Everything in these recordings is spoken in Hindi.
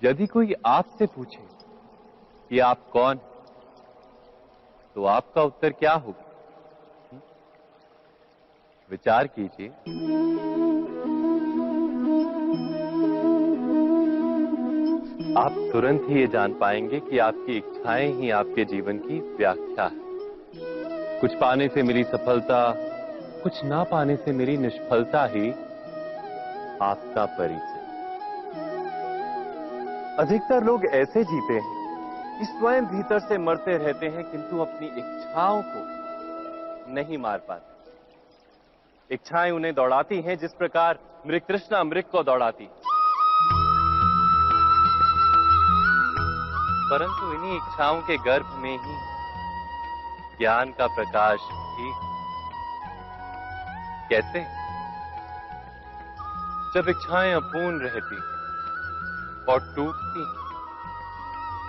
यदि कोई आपसे पूछे कि आप कौन, तो आपका उत्तर क्या होगा? विचार कीजिए। आप तुरंत ही ये जान पाएंगे कि आपकी इच्छाएं ही आपके जीवन की व्याख्या है। कुछ पाने से मिली सफलता, कुछ ना पाने से मिली निष्फलता ही आपका परिचय। अधिकतर लोग ऐसे जीते हैं कि स्वयं भीतर से मरते रहते हैं, किंतु अपनी इच्छाओं को नहीं मार पाते। इच्छाएं उन्हें दौड़ाती हैं जिस प्रकार मृग तृष्णा मृग को दौड़ाती। परंतु इन्हीं इच्छाओं के गर्भ में ही ज्ञान का प्रकाश भी। कैसे? जब इच्छाएं अपूर्ण रहती और टूटती,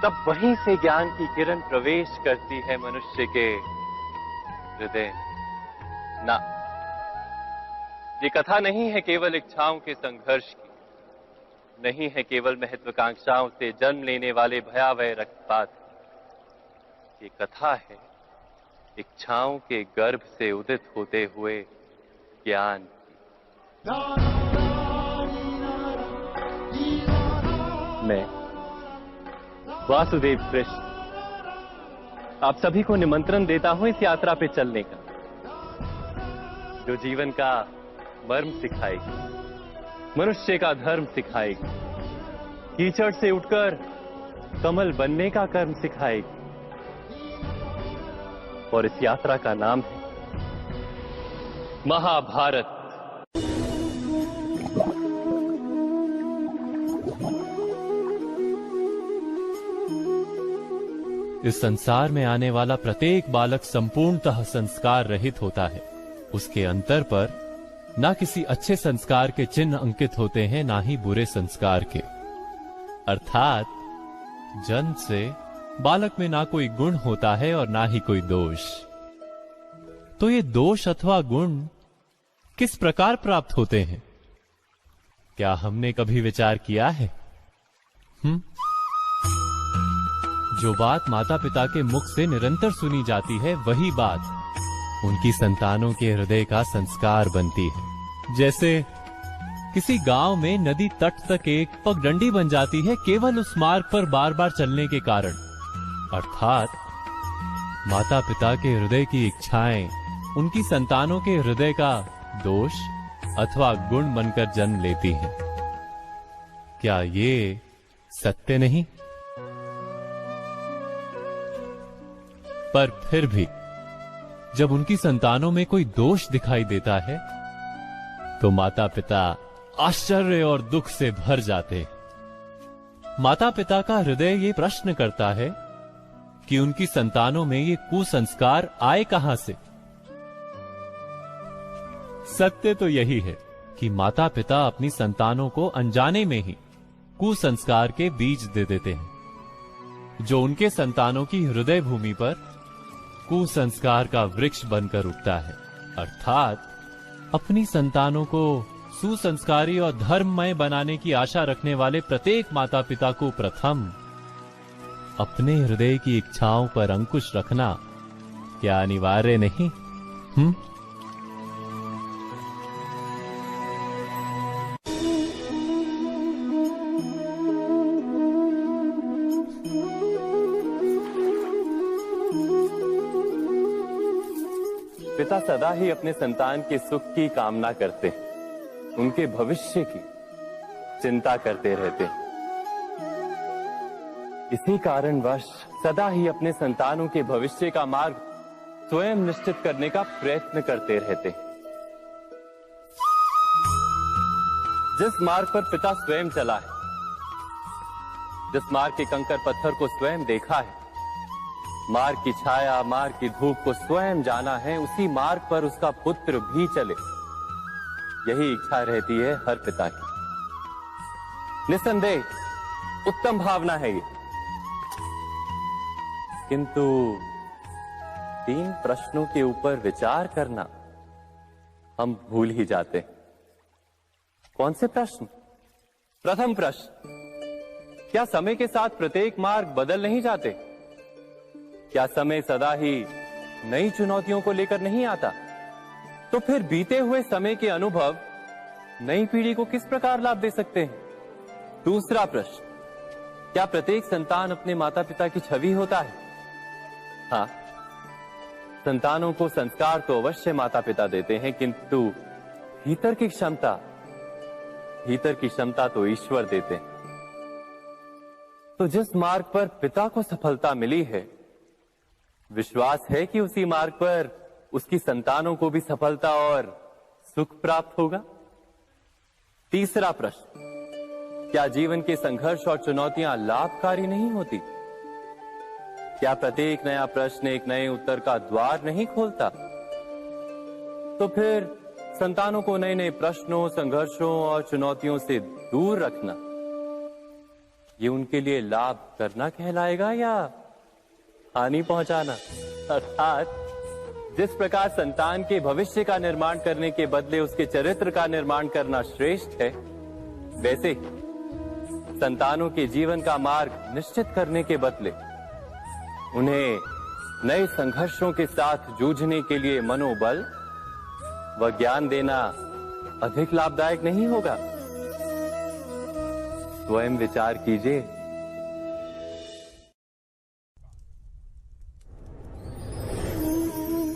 तब वहीं से ज्ञान की किरण प्रवेश करती है मनुष्य के हृदय। ना, ये कथा नहीं है केवल इच्छाओं के संघर्ष की, नहीं है केवल महत्वाकांक्षाओं से जन्म लेने वाले भयावह रक्तपात। ये कथा है इच्छाओं के गर्भ से उदित होते हुए ज्ञान की। मैं वासुदेव कृष्ण आप सभी को निमंत्रण देता हूं इस यात्रा पे चलने का, जो जीवन का मर्म सिखाएगी, मनुष्य का धर्म सिखाएगी, कीचड़ से उठकर कमल बनने का कर्म सिखाएगी। और इस यात्रा का नाम है महाभारत। इस संसार में आने वाला प्रत्येक बालक संपूर्णतः संस्कार रहित होता है। उसके अंतर पर ना किसी अच्छे संस्कार के चिन्ह अंकित होते हैं, ना ही बुरे संस्कार के। अर्थात जन्म से बालक में ना कोई गुण होता है और ना ही कोई दोष। तो ये दोष अथवा गुण किस प्रकार प्राप्त होते हैं? क्या हमने कभी विचार किया है? जो बात माता पिता के मुख से निरंतर सुनी जाती है, वही बात उनकी संतानों के हृदय का संस्कार बनती है। जैसे किसी गांव में नदी तट तक एक पगडंडी बन जाती है केवल उस मार्ग पर बार बार चलने के कारण। अर्थात माता पिता के हृदय की इच्छाएं उनकी संतानों के हृदय का दोष अथवा गुण बनकर जन्म लेती हैं। क्या ये सत्य नहीं? पर फिर भी जब उनकी संतानों में कोई दोष दिखाई देता है, तो माता पिता आश्चर्य और दुख से भर जाते हैं। माता पिता का हृदय ये प्रश्न करता है कि उनकी संतानों में ये कुसंस्कार आए कहां से। सत्य तो यही है कि माता पिता अपनी संतानों को अनजाने में ही कुसंस्कार के बीज दे देते हैं, जो उनके संतानों की हृदय भूमि पर कुसंस्कार का वृक्ष बनकर उगता है। अर्थात अपनी संतानों को सुसंस्कारी और धर्ममय बनाने की आशा रखने वाले प्रत्येक माता पिता को प्रथम अपने हृदय की इच्छाओं पर अंकुश रखना क्या अनिवार्य नहीं? पिता सदा ही अपने संतान के सुख की कामना करते हैं, उनके भविष्य की चिंता करते रहते हैं। इसी कारणवश सदा ही अपने संतानों के भविष्य का मार्ग स्वयं निश्चित करने का प्रयत्न करते रहते हैं। जिस मार्ग पर पिता स्वयं चला है, जिस मार्ग के कंकर पत्थर को स्वयं देखा है, मार्ग की छाया, मार्ग की धूप को स्वयं जाना है, उसी मार्ग पर उसका पुत्र भी चले, यही इच्छा रहती है हर पिता की। निस्संदेह उत्तम भावना है ये, किंतु 3 प्रश्नों के ऊपर विचार करना हम भूल ही जाते हैं। कौन से प्रश्न? प्रथम प्रश्न, क्या समय के साथ प्रत्येक मार्ग बदल नहीं जाते? क्या समय सदा ही नई चुनौतियों को लेकर नहीं आता? तो फिर बीते हुए समय के अनुभव नई पीढ़ी को किस प्रकार लाभ दे सकते हैं? दूसरा प्रश्न, क्या प्रत्येक संतान अपने माता पिता की छवि होता है? हाँ, संतानों को संस्कार तो अवश्य माता पिता देते हैं, किंतु भीतर की क्षमता तो ईश्वर देते हैं। तो जिस मार्ग पर पिता को सफलता मिली है, विश्वास है कि उसी मार्ग पर उसकी संतानों को भी सफलता और सुख प्राप्त होगा। तीसरा प्रश्न, क्या जीवन के संघर्ष और चुनौतियां लाभकारी नहीं होती? क्या प्रत्येक नया प्रश्न एक नए उत्तर का द्वार नहीं खोलता? तो फिर संतानों को नए नए प्रश्नों, संघर्षों और चुनौतियों से दूर रखना, ये उनके लिए लाभ करना कहलाएगा या हानि पहुंचाना? अर्थात जिस प्रकार संतान के भविष्य का निर्माण करने के बदले उसके चरित्र का निर्माण करना श्रेष्ठ है, वैसे ही संतानों के जीवन का मार्ग निश्चित करने के बदले उन्हें नए संघर्षों के साथ जूझने के लिए मनोबल व ज्ञान देना अधिक लाभदायक नहीं होगा? स्वयं विचार कीजिए।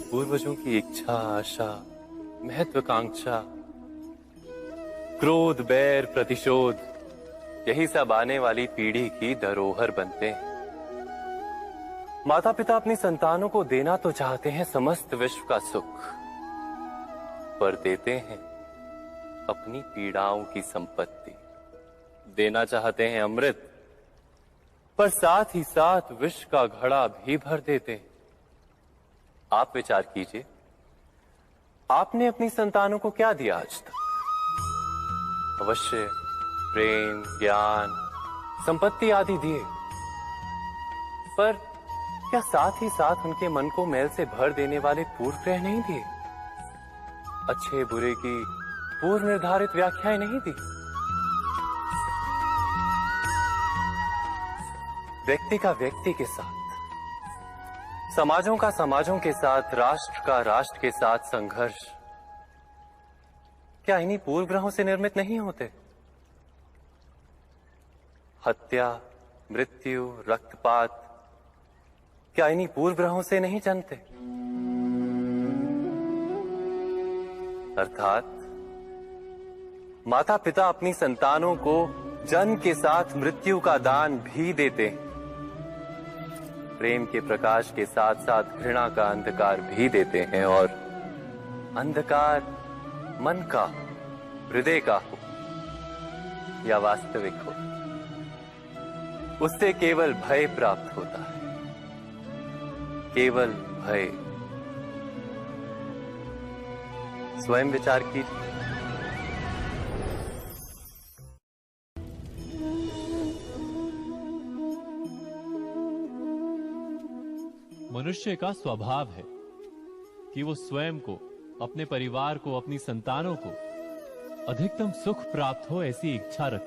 पूर्वजों की इच्छा, आशा, महत्वाकांक्षा, क्रोध, बैर, प्रतिशोध, यही सब आने वाली पीढ़ी की धरोहर बनते हैं। माता पिता अपनी संतानों को देना तो चाहते हैं समस्त विश्व का सुख, पर देते हैं अपनी पीड़ाओं की संपत्ति। देना चाहते हैं अमृत, पर साथ ही साथ विष का घड़ा भी भर देते हैं। आप विचार कीजिए, आपने अपनी संतानों को क्या दिया आज तक? अवश्य प्रेम, ज्ञान, संपत्ति आदि दिए, पर क्या साथ ही साथ उनके मन को मैल से भर देने वाले पूर्व ग्रह नहीं दिए? अच्छे बुरे की पूर्व निर्धारित व्याख्याएं नहीं दी? व्यक्ति का व्यक्ति के साथ, समाजों का समाजों के साथ, राष्ट्र का राष्ट्र के साथ संघर्ष क्या इन्हीं पूर्व ग्रहों से निर्मित नहीं होते? हत्या, मृत्यु, रक्तपात क्या इन्हीं पूर्व ग्रहों से नहीं जन्मते? अर्थात माता पिता अपनी संतानों को जन्म के साथ मृत्यु का दान भी देते हैं। प्रेम के प्रकाश के साथ साथ घृणा का अंधकार भी देते हैं, और अंधकार मन का, हृदय का हो या वास्तविक हो, उससे केवल भय प्राप्त होता है, केवल भय। स्वयं विचार कीजिए। मनुष्य का स्वभाव है कि वो स्वयं को, अपने परिवार को, अपनी संतानों को अधिकतम सुख प्राप्त हो ऐसी इच्छा रखता है।